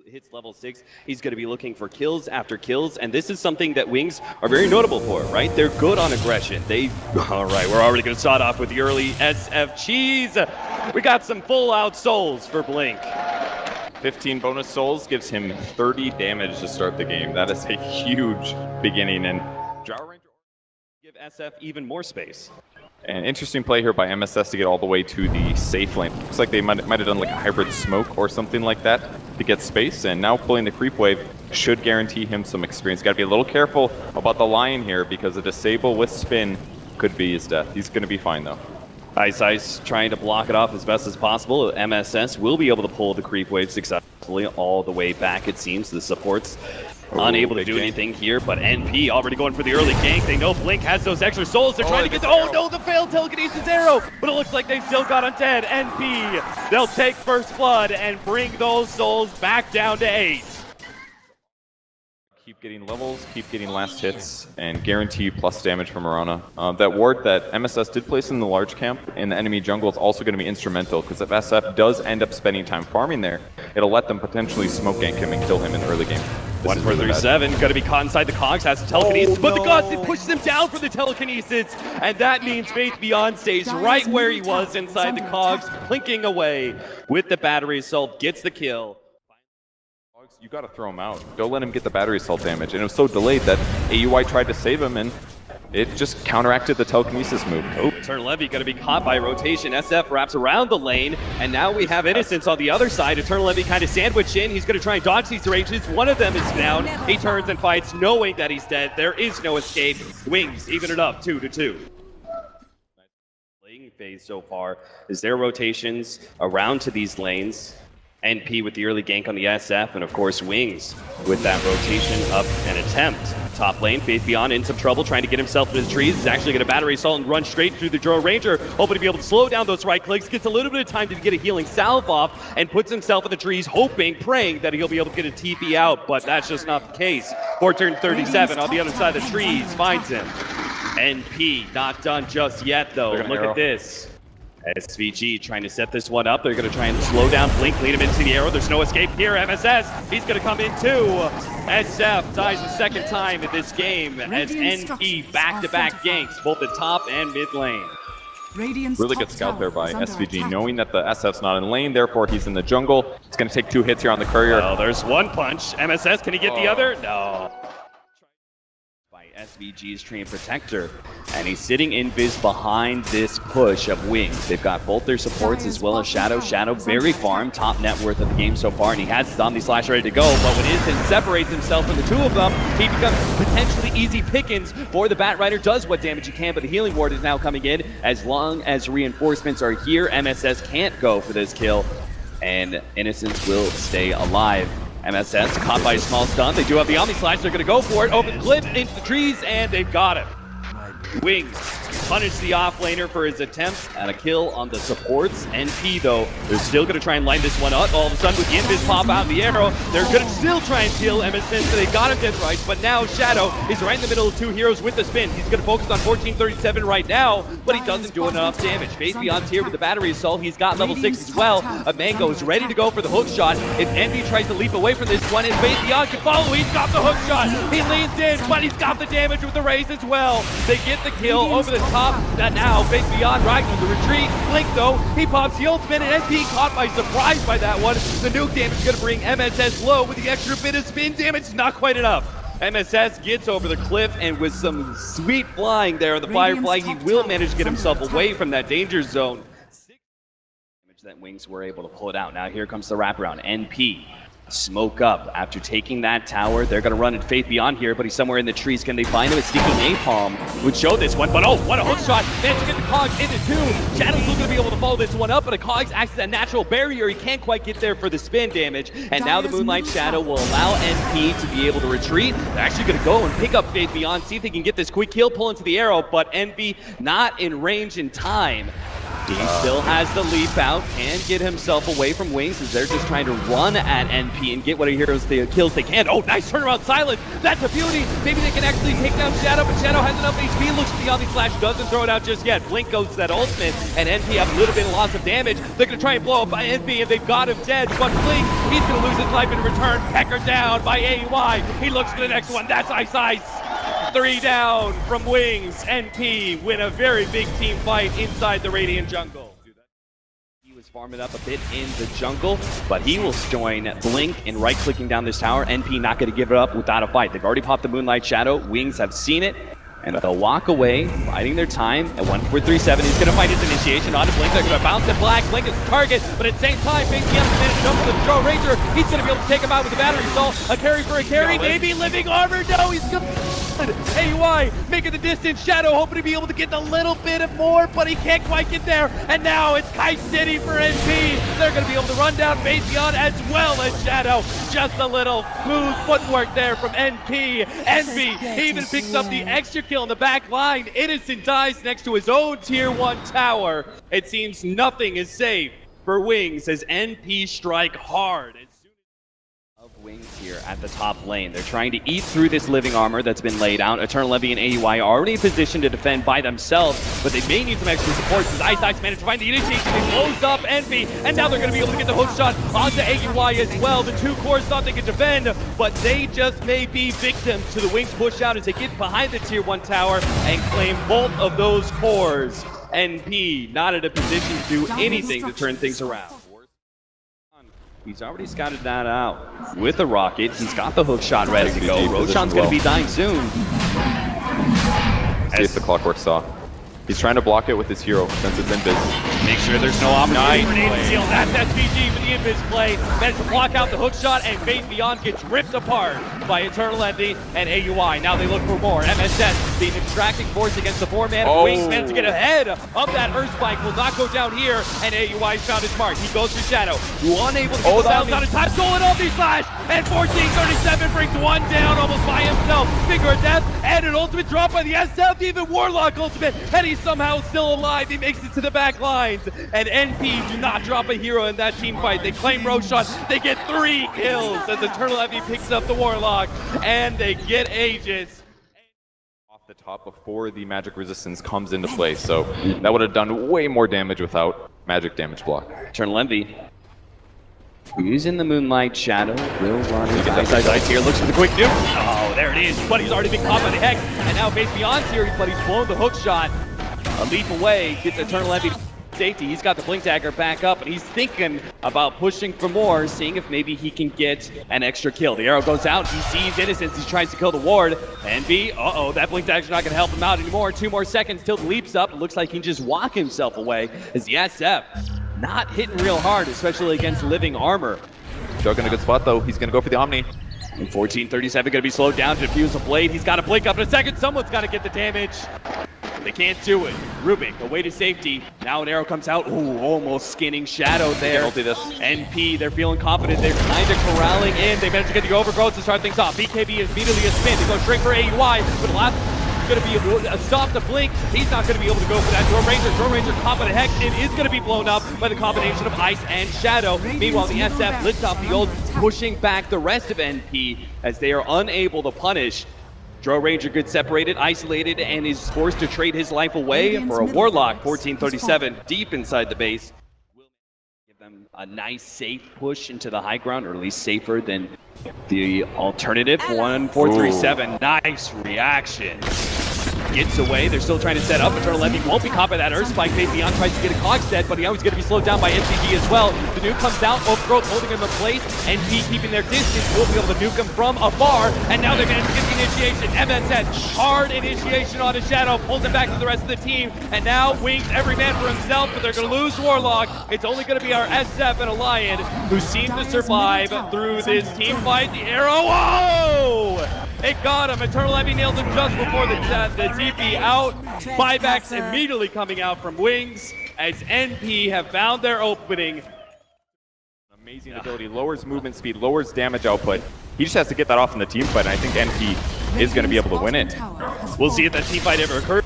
hits level 6, he's going to be looking for kills after kills, and this is something that Wings are very notable for, right? They're good on aggression. All right, we're already going to start off with the early SF cheese. We got some full-out souls for Blink. 15 bonus souls gives him 30 damage to start the game. That is a huge beginning, and Gyro Ranger give SF even more space. An interesting play here by MSS to get all the way to the safe lane. Looks like they might have done like a hybrid smoke or something like that to get space, and now pulling the creep wave should guarantee him some experience. Got to be a little careful about the Lion here because a disable with spin could be his death. He's going to be fine though. Ice trying to block it off as best as possible. MSS will be able to pull the creep wave successfully all the way back, it seems. The supports unable to do anything here, but NP already going for the early gank. They know Blink has those extra souls. They're trying to get the failed telekinesis arrow, but it looks like they've still got undead. NP, they'll take first blood and bring those souls back down to 8. Keep getting levels, keep getting last hits, and guarantee plus damage from Mirana. That ward that MSS did place in the large camp in the enemy jungle is also going to be instrumental, because if SF does end up spending time farming there, it'll let them potentially smoke gank him and kill him in the early game. 1-4-3-7, going to be caught inside the cogs, has the telekinesis, but the gods, it pushes him down for the telekinesis, and that means Faith Beyond stays right where he was inside the cogs, plinking away with the battery assault, gets the kill. You got to throw him out. Don't let him get the battery assault damage. And it was so delayed that AUI tried to save him, and it just counteracted the telekinesis move. Eternal Levy going to be caught by rotation. SF wraps around the lane, and now we have Innocence on the other side. Eternal Levy kind of sandwiched in. He's going to try and dodge these rages. One of them is down. He turns and fights, knowing that he's dead. There is no escape. Wings even it up 2-2. Playing phase so far is their rotations around to these lanes. NP with the early gank on the SF, and of course Wings with that rotation up and attempt. Top lane, Faith Beyond in some trouble trying to get himself into the trees. He's actually going to battery assault and run straight through the Gyro Ranger, hoping to be able to slow down those right clicks. Gets a little bit of time to get a healing salve off and puts himself in the trees, hoping, praying that he'll be able to get a TP out, but that's just not the case. For turn 37 on the other side of the trees, finds him. NP not done just yet though. Look at this. SVG trying to set this one up. They're going to try and slow down Blink, lead him into the arrow. There's no escape here. MSS, he's going to come in too. SF dies the second time in this game as NP back-to-back ganks, both the top and mid lane. Really good scout there by SVG, knowing that the SF's not in lane, therefore he's in the jungle. It's going to take 2 hits here on the courier. Well, there's one punch. MSS, can he get the other? No. SVG's Treant Protector, and he's sitting invis behind this push of Wings. They've got both their supports as well as Shadow. Shadow very farmed, top net worth of the game so far, and he has his Omni Slash ready to go, but when Innocent separates himself from the two of them, he becomes potentially easy pickings for the Batrider, does what damage he can, but the healing ward is now coming in. As long as reinforcements are here, MSS can't go for this kill, and Innocence will stay alive. MSS caught by a small stun. They do have the Omni Slash. They're going to go for it. Open clip into the trees, and they've got him. Wings punish the offlaner for his attempt at a kill on the supports. NP, though, they're still going to try and line this one up. All of a sudden, with the invis pop out in the arrow, they're going to still try and kill MSS, so they got him dead right. But now Shadow is right in the middle of 2 heroes with the spin. He's going to focus on 1437 right now, but he doesn't do enough damage. Faith Beyond's here with the battery assault. He's got level 6 as well. Mango is ready to go for the hook shot. If NP tries to leap away from this one, and Faith Beyond can follow, he's got the hook shot. He leans in, but he's got the damage with the raise as well. They get the kill over the top. Now Faith Beyond riding with the retreat. Blink though, he pops the ultimate, and NP caught by surprise by that one. The nuke damage is going to bring MSS low with the extra bit of spin damage. Not quite enough. MSS gets over the cliff, and with some sweet flying there on the Firefly, he will manage to get himself away from that danger zone. Damage that Wings were able to pull it out. Now here comes the wraparound. NP. Smoke up after taking that tower. They're going to run in Faith Beyond here, but he's somewhere in the trees. Can they find him? A sneaky napalm would show this one, but oh, what a hook shot. Managed to get the Cogs into 2. Shadow's looking to be able to follow this one up, but a Cogs acts as a natural barrier. He can't quite get there for the spin damage, and now the Moonlight Shadow will allow NP to be able to retreat. They're actually going to go and pick up Faith Beyond, see if they can get this quick kill, pull into the arrow, but NP not in range in time. He still has the leap out and get himself away from Wings as they're just trying to run at NP and get what the kills they can. Oh, nice turnaround, Silence. That's a beauty. Maybe they can actually take down Shadow, but Shadow has enough HP. Looks at the Omni Slash, doesn't throw it out just yet. Blink goes to that ultimate, and NP have a little bit of loss of damage. They're going to try and blow up by NP, and they've got him dead. But Blink, he's going to lose his life in return. Pecker down by AUI. He looks for the next one. That's Ice. 3 down from Wings. NP win a very big team fight inside the Radiant jungle. He was farming up a bit in the jungle, but he will join Blink in right-clicking down this tower. NP not going to give it up without a fight. They've already popped the Moonlight Shadow. Wings have seen it, and they'll walk away, biding their time at 1437. He's going to fight his initiation onto Blink. They're going to bounce it black. Blink is the target, but at the same time, Face the other minute jump with the Drow Ranger. He's going to be able to take him out with the battery stall. A carry for a carry, maybe living armor. No, he's going to... AUI making the distance. Shadow hoping to be able to get a little bit of more, but he can't quite get there. And now it's Kite City for NP. They're going to be able to run down Phaeton as well as Shadow. Just a little smooth footwork there from NP. Envy even picks up the extra kill in the back line. Innocent dies next to his own tier 1 tower. It seems nothing is safe for Wings as NP strike hard. Wings here at the top lane. They're trying to eat through this living armor that's been laid out. Eternal Levy and AUI are already in position to defend by themselves, but they may need some extra support since Ice managed to find the initiation. He blows up Envy, and now they're going to be able to get the hook shot onto AUI as well. The two cores thought they could defend, but they just may be victims to the Wings push out as they get behind the tier 1 tower and claim both of those cores. NP not in a position to do anything to turn things around. He's already scouted that out with a rocket. He's got the hook shot ready to go. Roshan's going to be dying soon. See if the Clockwork saw. He's trying to block it with his hero since it's invis. Make sure there's no opportunity for Nathan Seal. That's SVG for the invis play. Managed to block out the hook shot, and Faith Beyond gets ripped apart by Eternal Envy and AUI. Now they look for more. MSS, the distracting force against the 4-man. Wings managed to get ahead of that Earth Spike. Will not go down here, and AUI's found his mark. He goes to Shadow. Unable to get the bounce out of time. Stolen Omni Slash, and 1437 brings one down almost by himself. Finger of death, and an ultimate drop by the SF. Even Warlock ultimate, and he's somehow still alive. He makes it to the back lines, and NP do not drop a hero in that team fight. They claim Roshan. They get 3 kills as Eternal Envy picks up the Warlock, and they get Aegis Off the top before the magic resistance comes into play, so that would have done way more damage without magic damage block. Eternal Envy using the Moonlight Shadow, will run his Ice here, looks for the quick nuke. Oh, there it is, but he's already been caught by the Hex, and now Face Beyond here, but he's blown the hook shot. A leap away, gets Eternal Envy safety. He's got the Blink Dagger back up, and he's thinking about pushing for more, seeing if maybe he can get an extra kill. The arrow goes out, he sees Innocence, he tries to kill the ward. Envy, that Blink Dagger's not gonna help him out anymore. 2 more seconds till the leap's up. It looks like he can just walk himself away as the SF not hitting real hard, especially against living armor. Joe in a good spot though. He's gonna go for the Omni. And 1437 gonna be slowed down to defuse the blade. He's got to blink up in a second. Someone's got to get the damage. They can't do it. Rubik away to safety. Now an arrow comes out. Ooh, almost skinning Shadow there. Ulti this. NP, they're feeling confident. They're kind of corralling in. They managed to get the overgrowth to start things off. BKB is immediately a spin to go straight for AUI, but the last going to be a stop to Blink. He's not going to be able to go for that. Drone Ranger caught by the Hex. It is going to be blown up by the combination of Ice and Shadow. Meanwhile, the SF lifts off the ult, pushing back the rest of NP as they are unable to punish. Drone Ranger gets separated, isolated, and is forced to trade his life away for a Warlock. 1437 deep inside the base. Will give them a nice, safe push into the high ground, or at least safer than the alternative. 1437, nice reaction. Gets away, they're still trying to set up. Eternal Envy won't be caught by that Earth Spike. Beyond tries to get a cog set, but he always going to be slowed down by MCG as well. The nuke comes down, Overgrowth holding him in place, and keeping their distance. Will be able to nuke him from afar, and now they're going to get the initiation. MSS, hard initiation on his Shadow, pulls him back to the rest of the team, and now Wings every man for himself, but they're going to lose Warlock. It's only going to be our SF and Alliant who seem to survive through this team fight. The arrow, whoa! It got him. Eternal Envy nails him just before the TP out. Buybacks immediately coming out from Wings as NP have found their opening. Amazing ability, lowers movement speed, lowers damage output. He just has to get that off in the team fight, and I think NP is going to be able to win it. We'll see if that team fight ever occurs.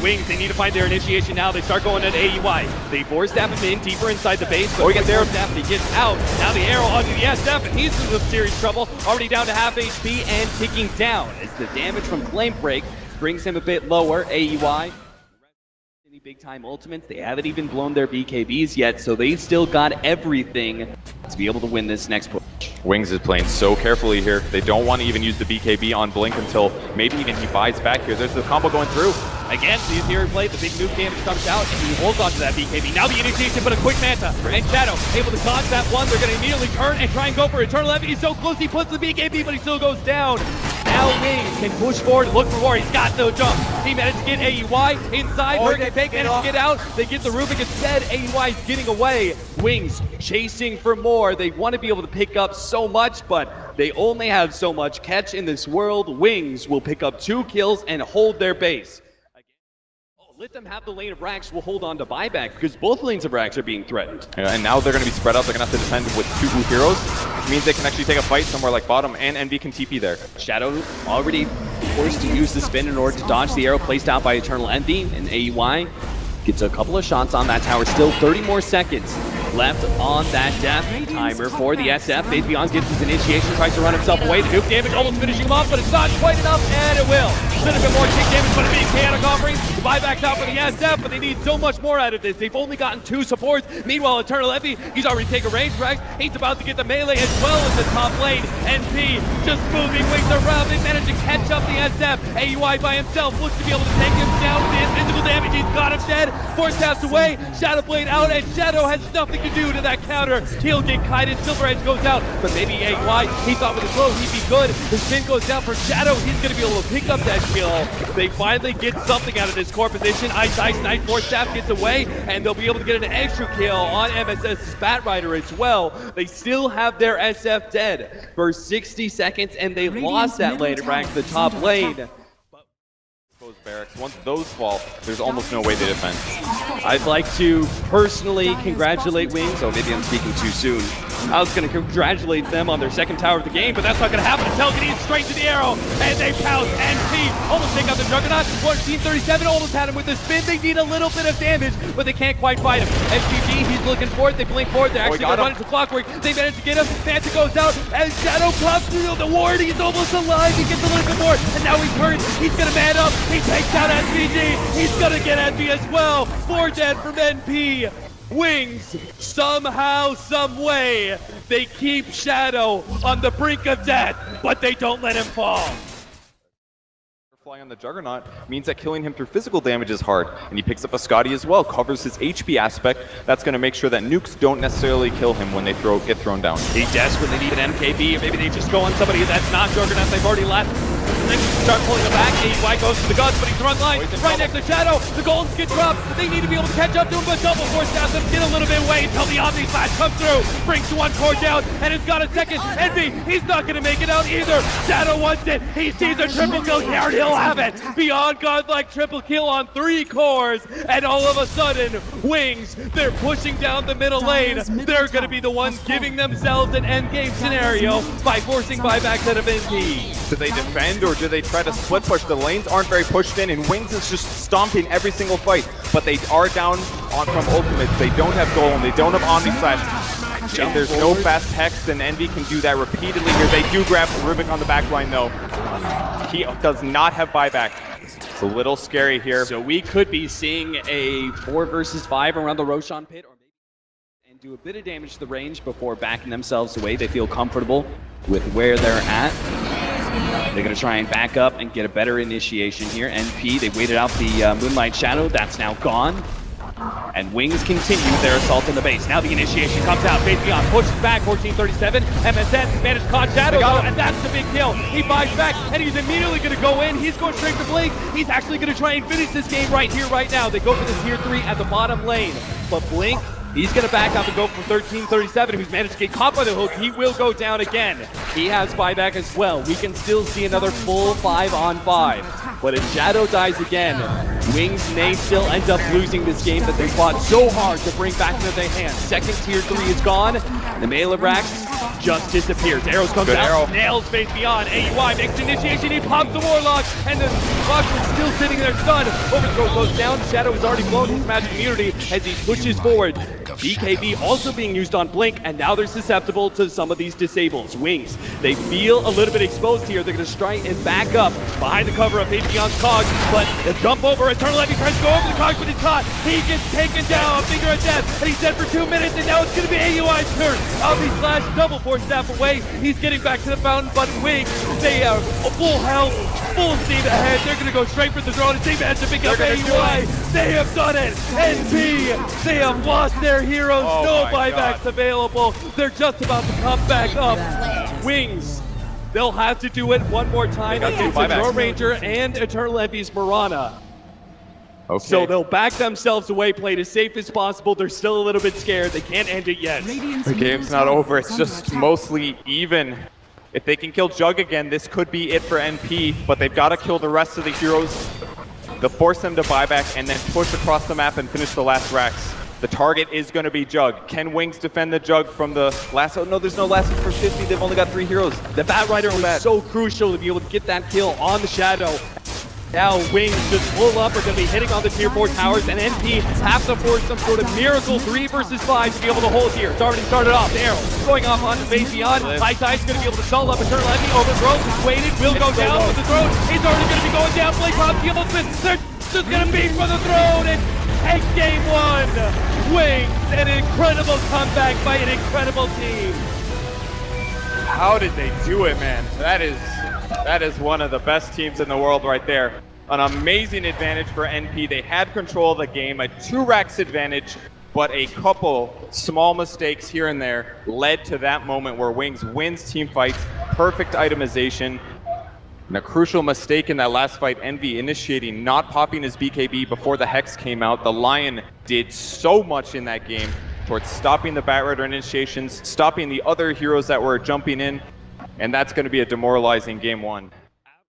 Wings, they need to find their initiation now. They start going at AUI. They force stab him in deeper inside the base, but he gets there. He gets out. Now the arrow onto the SF, and he's in some serious trouble. Already down to half HP and ticking down as the damage from Flame Break brings him a bit lower. AUI. Any big time ultimates, they haven't even blown their BKBs yet, so they still got everything to be able to win this next push. Wings is playing so carefully here. They don't want to even use the BKB on Blink until maybe even he buys back here. There's the combo going through. Again, sees here in play, the big move damage comes out, and he holds onto that BKB. Now the initiation, but a quick Manta, and Shadow able to dodge that one. They're going to immediately turn and try and go for Eternal Envy. He's so close, he puts the BKB, but he still goes down. Now Wings can push forward, look for more. He's got no jump. He managed to get AUI inside. Hurricane Fake managed to get out. They get the Rubik instead. AUI is getting away. Wings chasing for more. They want to be able to pick up so much, but they only have so much catch in this world. Wings will pick up 2 kills and hold their base. Let them have the lane of Rax. Will hold on to buyback because both lanes of Rax are being threatened. Yeah, and now they're going to be spread out. They're going to have to defend with 2 blue heroes, which means they can actually take a fight somewhere like bottom, and Envy can TP there. Shadow already forced to use the spin in order to dodge the arrow placed out by Eternal Envy, and AUI gets a couple of shots on that tower. Still 30 more seconds left on that death timer for the SF. FaZe Beyond gets his initiation, tries to run himself away. The nuke damage almost finishing him off, but it's not quite enough, and it will. A little bit more kick damage, but a big chaotic offering. The buyback's out for the SF, but they need so much more out of this. They've only gotten 2 supports. Meanwhile, Eternal Envy, he's already taken range Rax. He's about to get the melee as well as the top lane. NP just moving Wings around. They managed to catch up the SF. AUI by himself looks to be able to take him down with the invisible damage. He's got him dead. Force taps away. Shadow Blade out, and Shadow has nothing to do to that counter. He'll get kited. Silver Edge goes out, but maybe AUI, he thought with a throw he'd be good. The spin goes down for Shadow. He's going to be able to pick up that kill. They finally get something out of this core position. Ice Knight Force Staff gets away, and they'll be able to get an extra kill on MSS's Bat Rider as well. They still have their SF dead for 60 seconds, and they lost that lane to rank the top lane. Barracks. Once those fall, there's almost no way they defend. I'd like to personally congratulate Wings. Oh, maybe I'm speaking too soon. I was going to congratulate them on their second tower of the game, but that's not going to happen until getting straight to the arrow. And they pounce. NP almost take out the Juggernaut. 1437 almost had him with the spin. They need a little bit of damage, but they can't quite fight him. SGG, he's looking for it. They blink forward. They're actually going to run into Clockwork. They manage to get him. Manta goes out, and Shadow comes through the ward. He's almost alive. He gets a little bit more, and now he's hurt. He's going to man up. He takes out SVG. He's going to get Envy as well. 4 dead from NP. Wings, somehow, some way, they keep Shadow on the brink of death, but they don't let him fall. Flying on the Juggernaut means that killing him through physical damage is hard, and he picks up a Scotty as well, covers his HP aspect. That's going to make sure that nukes don't necessarily kill him when they get thrown down. He desperately need an MKB, or maybe they just go on somebody that's not Juggernaut. They've already left. They start pulling him back. AUI goes to the guns, but he's run line right next to Shadow. The Goldens get dropped. They need to be able to catch up to him, but double force stabs him. Get a little bit away until the Omni Slash comes through. Brings 1 core down, and it's got a second. Envy, he's not going to make it out either. Shadow wants it. He sees a triple kill here, and he'll have it. Beyond godlike triple kill on 3 cores, and all of a sudden, Wings, they're pushing down the middle lane. They're going to be the ones giving themselves an endgame scenario by forcing buybacks out of NP. Do they defend, or do they try to split push? The lanes aren't very pushed in, and Wings is just stomping every single fight, but they are down from ultimates. They don't have Golem, they don't have Omni Slash, and there's no fast Hex, and Envy can do that repeatedly here. They do grab Rubik on the back line though. He does not have buyback. It's a little scary here. So we could be seeing a 4 versus 5 around the Roshan pit, or maybe and do a bit of damage to the range before backing themselves away. They feel comfortable with where they're at. They're going to try and back up and get a better initiation here. NP, they waited out the Moonlight Shadow. That's now gone. And Wings continue their assault on the base. Now the initiation comes out. FaZe Beyond pushes back. 1437. MSN managed to caught Shadow, and that's the big kill. He buys back, and he's immediately going to go in. He's going straight to Blink. He's actually going to try and finish this game right here, right now. They go for the tier 3 at the bottom lane. But Blink, he's going to back up and go for 1337. Who's managed to get caught by the hook. He will go down again. He has buyback as well. We can still see another full 5-on-5. But if Shadow dies again, Wings may still end up losing this game that they fought so hard to bring back into their hands. Second tier 3 is gone. The melee Rax just disappears. Arrows comes Good out, arrow. nails face beyond. AUI makes initiation, he pops the Warlock, and the Rockman's still sitting there stunned. Overthrow goes down, Shadow has already blown his magic immunity as he pushes forward. BKB also being used on Blink, and now they're susceptible to some of these disables. Wings, they feel a little bit exposed here. They're going to strike and back up behind the cover of Patreon's Cogs, but the jump over, Eternal Envy tries to go over the Cogs, but he's caught. He gets taken down, finger of death, and he's dead for 2 minutes, and now it's going to be AUI's turn. Albie Slash double force staff away. He's getting back to the fountain, but Wings, they are full health, full steam ahead. They're going to go straight for the throne, and they managed to pick up AUI. They have done it. NP, they have lost their heroes. Oh No my buybacks God. available. They're just about to come back up. Wings, they'll have to do it one more time They got two against buybacks. Eternal Ranger and Eternal Envy's Mirana. Okay. So they'll back themselves away, play it as safe as possible. They're still a little bit scared. They can't end it yet. The game's not over. It's just mostly even. If they can kill Jug again, this could be it for NP, but they've got to kill the rest of the heroes. They'll force them to buy back and then push across the map and finish the last racks. The target is going to be Jug. Can Wings defend the Jug from the last? Oh no, there's no last for 50. They've only got 3 heroes. The Bat Rider was so crucial to be able to get that kill on the Shadow. Now Wings just pull up, are going to be hitting on the tier 4 towers, and NP have to force some sort of miracle 3 versus 5 to be able to hold here. It's already started off. The arrow going off onto base beyond. High Tide's going to be able to stall up Eternal Envy. Overthrow is waited, will go down with the throne. He's already going to be going down. Blake Rob, Gilbert Smith, they're just going to beat for the throne and take game 1. Wings, an incredible comeback by an incredible team. How did they do it, man? That is one of the best teams in the world right there. An amazing advantage for NP. They had control of the game, a 2 racks advantage, but a couple small mistakes here and there led to that moment where Wings wins team fights, perfect itemization, and a crucial mistake in that last fight, Envy initiating, not popping his BKB before the Hex came out. The Lion did so much in that game towards stopping the Bat Rider initiations, stopping the other heroes that were jumping in, and that's going to be a demoralizing game 1.